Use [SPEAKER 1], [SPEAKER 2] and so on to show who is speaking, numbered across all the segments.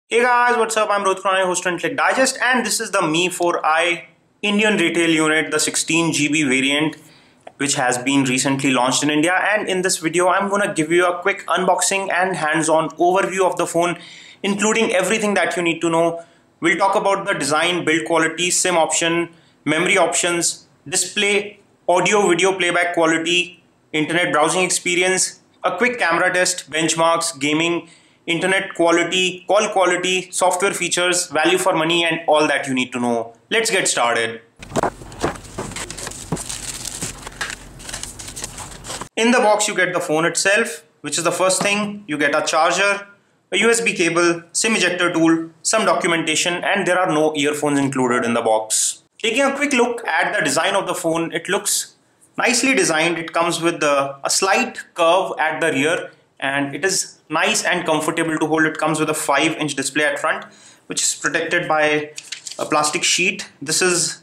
[SPEAKER 1] Hey guys, what's up? I'm Rohit Khurana, host of Intellect Digest, and this is the Mi4i Indian retail unit, the 16 GB variant, which has been recently launched in India. And in this video, I'm gonna give you a quick unboxing and hands-on overview of the phone, including everything that you need to know. We'll talk about the design, build quality, SIM option, memory options, display, audio, video playback quality, internet browsing experience, a quick camera test, benchmarks, gaming, internet quality, call quality, software features, value for money, and all that you need to know. Let's get started. In the box, you get the phone itself, which is the first thing. You get a charger, a USB cable, SIM ejector tool, some documentation, and there are no earphones included in the box. Taking a quick look at the design of the phone, it looks nicely designed. It comes with a slight curve at the rear, and it is nice and comfortable to hold. It comes with a 5-inch display at front, which is protected by a plastic sheet. This is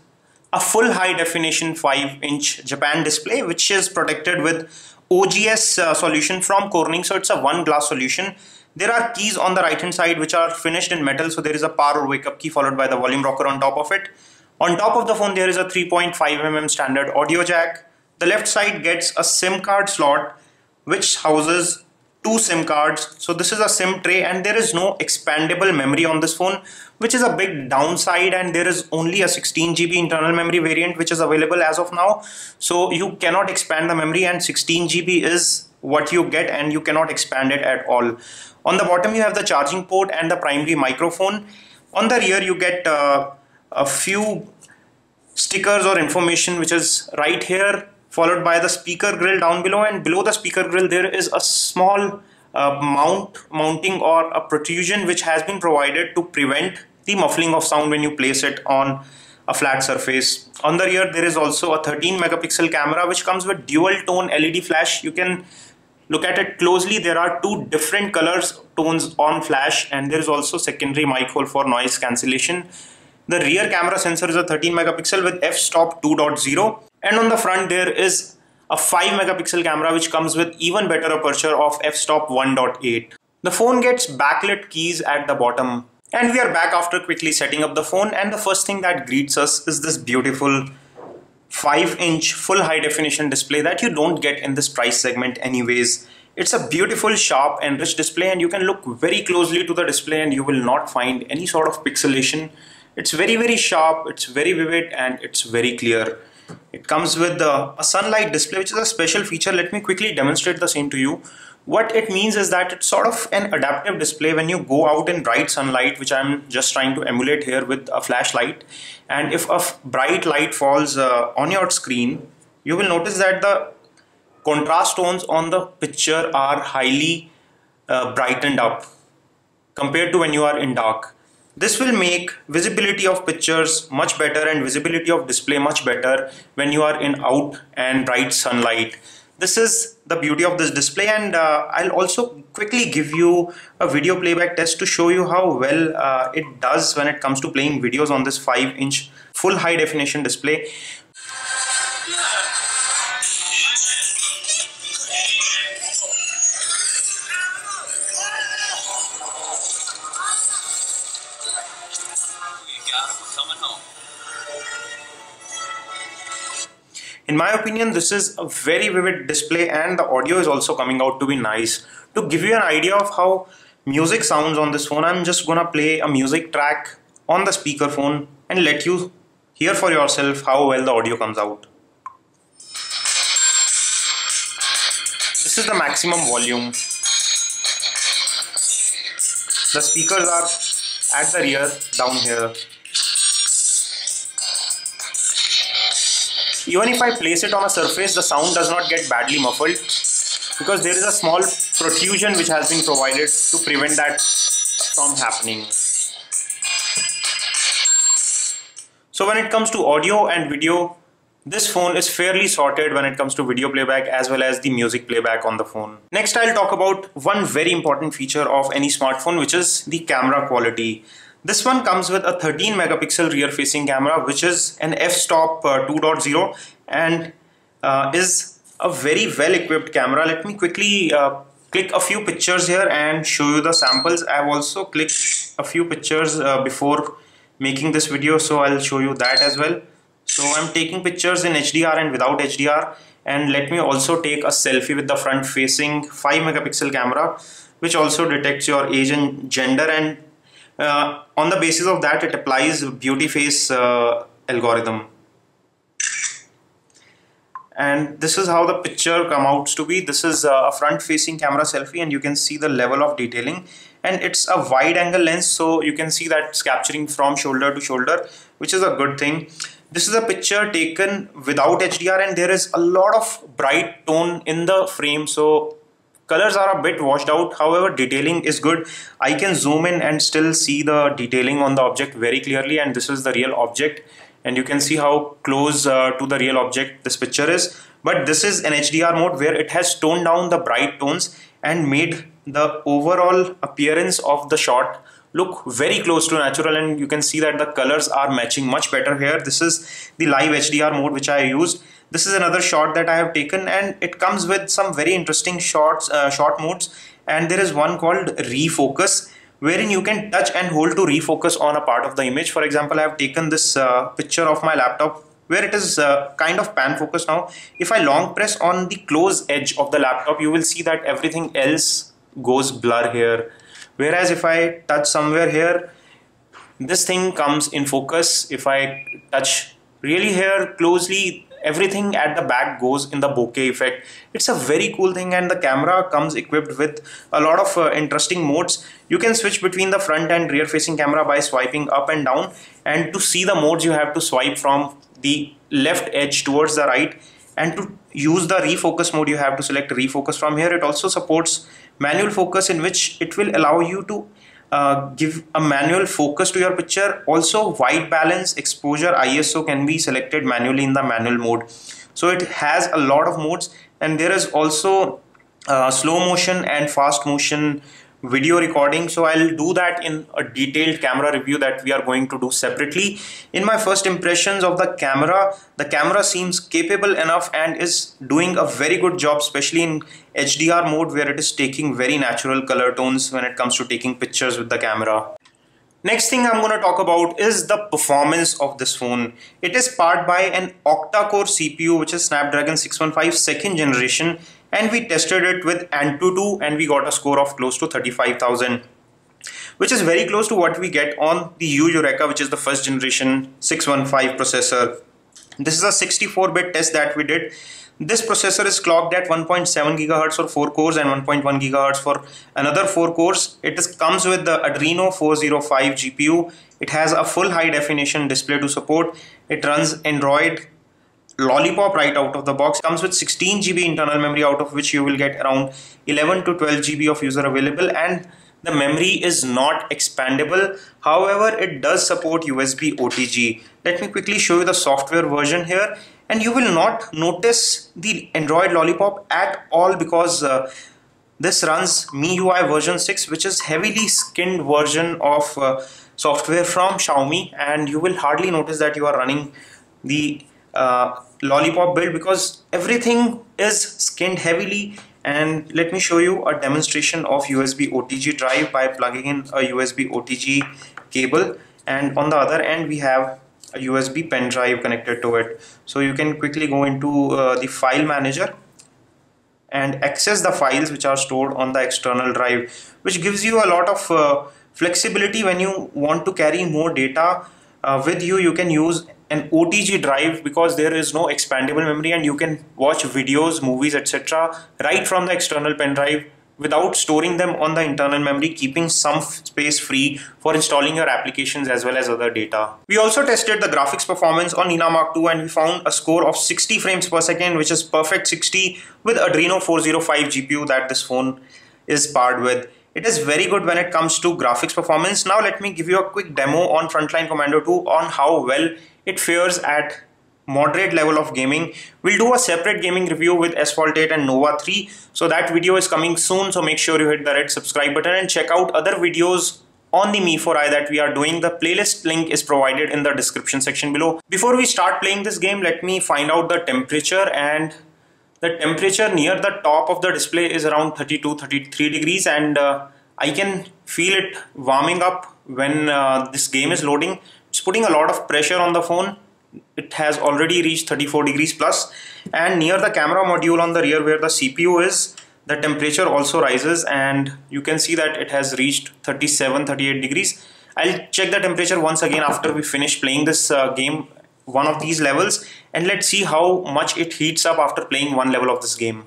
[SPEAKER 1] a full high definition 5-inch Japan display, which is protected with OGS solution from Corning. So it's a one glass solution. There are keys on the right hand side which are finished in metal. So there is a power or wake up key followed by the volume rocker on top of it. On top of the phone, there is a 3.5mm standard audio jack. The left side gets a SIM card slot, which houses 2 SIM cards. So this is a SIM tray, and there is no expandable memory on this phone, which is a big downside, and there is only a 16 GB internal memory variant which is available as of now. So you cannot expand the memory, and 16 GB is what you get, and you cannot expand it at all. On the bottom you have the charging port and the primary microphone. On the rear you get a few stickers or information which is right here, followed by the speaker grill down below, and below the speaker grill there is a small mounting or a protrusion which has been provided to prevent the muffling of sound when you place it on a flat surface. On the rear there is also a 13 megapixel camera which comes with dual tone LED flash. You can look at it closely. There are 2 different colors tones on flash, and there is also secondary mic hole for noise cancellation. The rear camera sensor is a 13 megapixel with f-stop 2.0. And on the front there is a 5 megapixel camera which comes with even better aperture of f-stop 1.8. The phone gets backlit keys at the bottom. And we are back after quickly setting up the phone, and the first thing that greets us is this beautiful 5-inch full high definition display that you don't get in this price segment anyways. It's a beautiful, sharp and rich display, and you can look very closely to the display and you will not find any sort of pixelation. It's very sharp, it's very vivid, and it's very clear. It comes with a sunlight display, which is a special feature. Let me quickly demonstrate the same to you. What it means is that it's sort of an adaptive display when you go out in bright sunlight, which I'm just trying to emulate here with a flashlight. And if a bright light falls on your screen, you will notice that the contrast tones on the picture are highly brightened up compared to when you are in dark. This will make visibility of pictures much better and visibility of display much better when you are in out and bright sunlight. This is the beauty of this display, and I'll also quickly give you a video playback test to show you how well it does when it comes to playing videos on this 5-inch full high definition display. In my opinion, this is a very vivid display, and the audio is also coming out to be nice. To give you an idea of how music sounds on this phone, I'm just gonna play a music track on the speakerphone and let you hear for yourself how well the audio comes out. This is the maximum volume. The speakers are at the rear down here. Even if I place it on a surface, the sound does not get badly muffled because there is a small protrusion which has been provided to prevent that from happening. So when it comes to audio and video, this phone is fairly sorted when it comes to video playback as well as the music playback on the phone. Next, I'll talk about one very important feature of any smartphone, which is the camera quality. This one comes with a 13 megapixel rear facing camera, which is an f-stop 2.0 and is a very well equipped camera. Let me quickly click a few pictures here and show you the samples. I've also clicked a few pictures before making this video, so I'll show you that as well. So I'm taking pictures in HDR and without HDR, and let me also take a selfie with the front facing 5 megapixel camera, which also detects your age and gender, and on the basis of that it applies beauty face algorithm. And this is how the picture comes out to be. This is a front facing camera selfie, and you can see the level of detailing, and it's a wide angle lens, so you can see that it's capturing from shoulder to shoulder, which is a good thing. This is a picture taken without HDR, and there is a lot of bright tone in the frame, so colors are a bit washed out. However, detailing is good. I can zoom in and still see the detailing on the object very clearly, and this is the real object, and you can see how close to the real object this picture is. But this is an HDR mode where it has toned down the bright tones and made the overall appearance of the shot look very close to natural, and you can see that the colors are matching much better here. This is the live HDR mode which I used. This is another shot that I have taken, and it comes with some very interesting short modes, and there is one called refocus, wherein you can touch and hold to refocus on a part of the image. For example, I have taken this picture of my laptop where it is kind of pan focused now. If I long press on the close edge of the laptop, you will see that everything else goes blur here. Whereas if I touch somewhere here, this thing comes in focus. If I touch really here closely, everything at the back goes in the bokeh effect. It's a very cool thing, and the camera comes equipped with a lot of interesting modes. You can switch between the front and rear facing camera by swiping up and down, and to see the modes you have to swipe from the left edge towards the right, and to use the refocus mode you have to select refocus from here. It also supports manual focus, in which it will allow you to give a manual focus to your picture. Also, white balance, exposure, ISO can be selected manually in the manual mode. So it has a lot of modes, and there is also slow motion and fast motion video recording. So I'll do that in a detailed camera review that we are going to do separately. In my first impressions of the camera seems capable enough and is doing a very good job, especially in HDR mode, where it is taking very natural color tones when it comes to taking pictures with the camera. Next thing I'm going to talk about is the performance of this phone. It is powered by an octa-core CPU, which is Snapdragon 615 second generation, and we tested it with Antutu, and we got a score of close to 35,000, which is very close to what we get on the Eureka, which is the first generation 615 processor. This is a 64-bit test that we did. This processor is clocked at 1.7 GHz for 4 cores and 1.1 GHz for another 4 cores. It comes with the Adreno 405 GPU. It has a full high definition display to support. It runs Android Lollipop right out of the box. Comes with 16 GB internal memory, out of which you will get around 11 to 12 GB of user available, and the memory is not expandable. However, it does support USB OTG. Let me quickly show you the software version here, and you will not notice the Android Lollipop at all, because this runs MIUI version 6, which is heavily skinned version of software from Xiaomi, and you will hardly notice that you are running the Lollipop build, because everything is skinned heavily. And let me show you a demonstration of USB OTG drive by plugging in a USB OTG cable, and on the other end we have a USB pen drive connected to it. So you can quickly go into the file manager and access the files which are stored on the external drive, which gives you a lot of flexibility. When you want to carry more data with you, you can use an OTG drive, because there is no expandable memory, and you can watch videos, movies, etc. right from the external pen drive without storing them on the internal memory, keeping some space free for installing your applications as well as other data. We also tested the graphics performance on Nina Mark II, and we found a score of 60 frames per second, which is perfect 60 with Adreno 405 GPU that this phone is powered with. It is very good when it comes to graphics performance. Now let me give you a quick demo on Frontline Commando 2 on how well it fares at moderate level of gaming. We'll do a separate gaming review with Asphalt 8 and Nova 3. So that video is coming soon. So make sure you hit the red subscribe button and check out other videos on the Mi4i that we are doing. The playlist link is provided in the description section below. Before we start playing this game, let me find out the temperature, and the temperature near the top of the display is around 32-33 degrees, and I can feel it warming up when this game is loading. It's putting a lot of pressure on the phone. It has already reached 34 degrees plus, and near the camera module on the rear where the CPU is, the temperature also rises, and you can see that it has reached 37-38 degrees. I'll check the temperature once again after we finish playing this game, one of these levels, and let's see how much it heats up after playing one level of this game.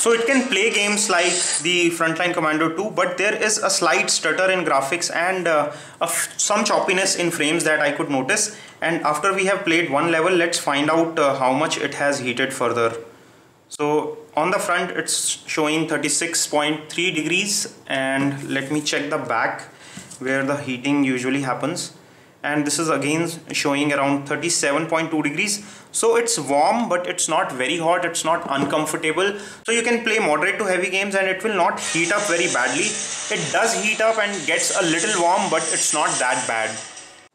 [SPEAKER 1] So it can play games like the Frontline Commando 2, but there is a slight stutter in graphics and some choppiness in frames that I could notice. And after we have played one level, let's find out how much it has heated further. So on the front, it's showing 36.3 degrees, and let me check the back where the heating usually happens. And this is again showing around 37.2 degrees. So it's warm, but it's not very hot, it's not uncomfortable. So you can play moderate to heavy games and it will not heat up very badly. It does heat up and gets a little warm, but it's not that bad.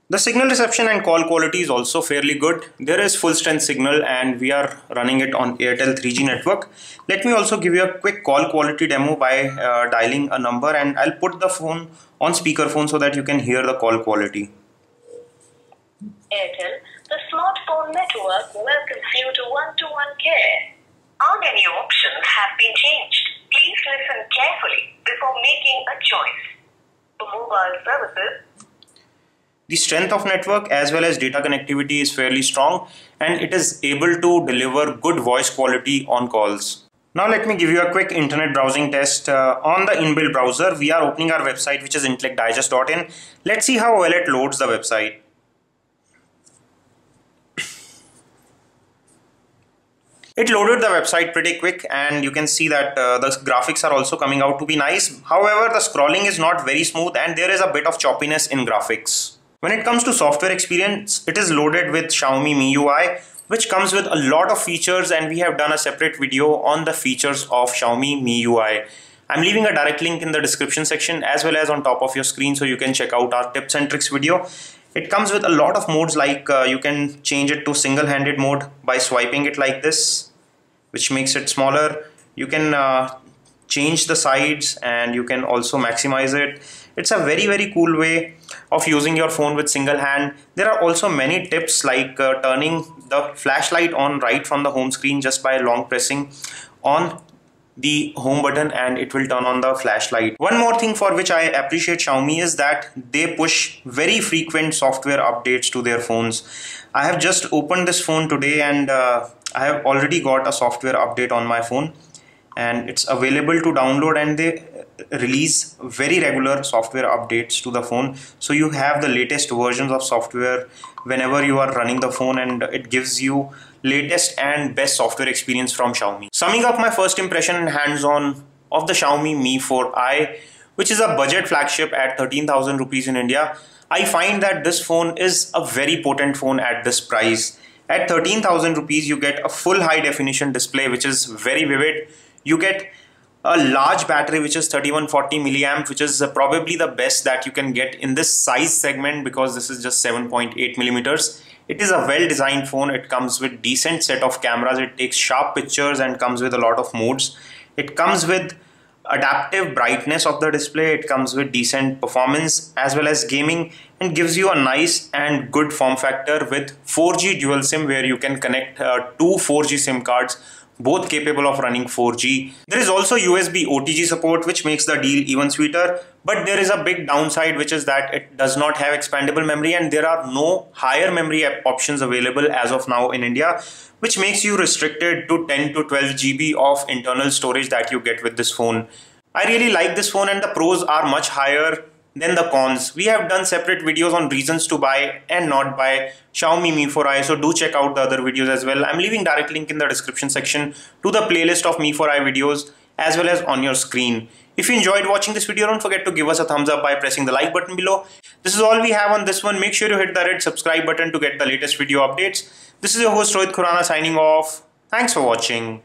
[SPEAKER 1] The signal reception and call quality is also fairly good. There is full strength signal and we are running it on Airtel 3G network. Let me also give you a quick call quality demo by dialing a number, and I'll put the phone on speakerphone so that you can hear the call quality.
[SPEAKER 2] Airtel, the smartphone network welcomes you to one-to-one care. Our menu options have been changed. Please listen carefully before making a choice. For mobile services,
[SPEAKER 1] the strength of network as well as data connectivity is fairly strong, and it is able to deliver good voice quality on calls. Now let me give you a quick internet browsing test. On the inbuilt browser, we are opening our website, which is intellectdigest.in. Let's see how well it loads the website. It loaded the website pretty quick, and you can see that the graphics are also coming out to be nice. However, the scrolling is not very smooth and there is a bit of choppiness in graphics. When it comes to software experience, it is loaded with Xiaomi MIUI, which comes with a lot of features, and we have done a separate video on the features of Xiaomi MIUI. I'm leaving a direct link in the description section as well as on top of your screen, so you can check out our tips and tricks video. It comes with a lot of modes, like you can change it to single-handed mode by swiping it like this, which makes it smaller. You can change the sides and you can also maximize it. It's a very cool way of using your phone with single hand. There are also many tips, like turning the flashlight on right from the home screen just by long pressing on the home button, and it will turn on the flashlight. One more thing for which I appreciate Xiaomi is that they push very frequent software updates to their phones. I have just opened this phone today and I have already got a software update on my phone, and it's available to download, and they release very regular software updates to the phone. So you have the latest versions of software whenever you are running the phone, and it gives you latest and best software experience from Xiaomi. Summing up my first impression and hands-on of the Xiaomi Mi4i, which is a budget flagship at 13,000 rupees in India, I find that this phone is a very potent phone at this price. At 13,000 rupees, you get a full high definition display, which is very vivid. You get a large battery, which is 3140 milliamp, which is probably the best that you can get in this size segment, because this is just 7.8 millimeters. It is a well-designed phone. It comes with decent set of cameras. It takes sharp pictures and comes with a lot of modes. It comes with adaptive brightness of the display. It comes with decent performance as well as gaming, and gives you a nice and good form factor with 4G dual SIM, where you can connect two 4G SIM cards, both capable of running 4G. There is also USB OTG support, which makes the deal even sweeter, but there is a big downside, which is that it does not have expandable memory and there are no higher memory options available as of now in India, which makes you restricted to 10 to 12 GB of internal storage that you get with this phone. I really like this phone and the pros are much higher than the cons. We have done separate videos on reasons to buy and not buy Xiaomi Mi4i, so do check out the other videos as well. I'm leaving direct link in the description section to the playlist of Mi4i videos as well as on your screen. If you enjoyed watching this video, don't forget to give us a thumbs up by pressing the like button below. This is all we have on this one. Make sure you hit the red subscribe button to get the latest video updates. This is your host Rohit Khurana signing off. Thanks for watching.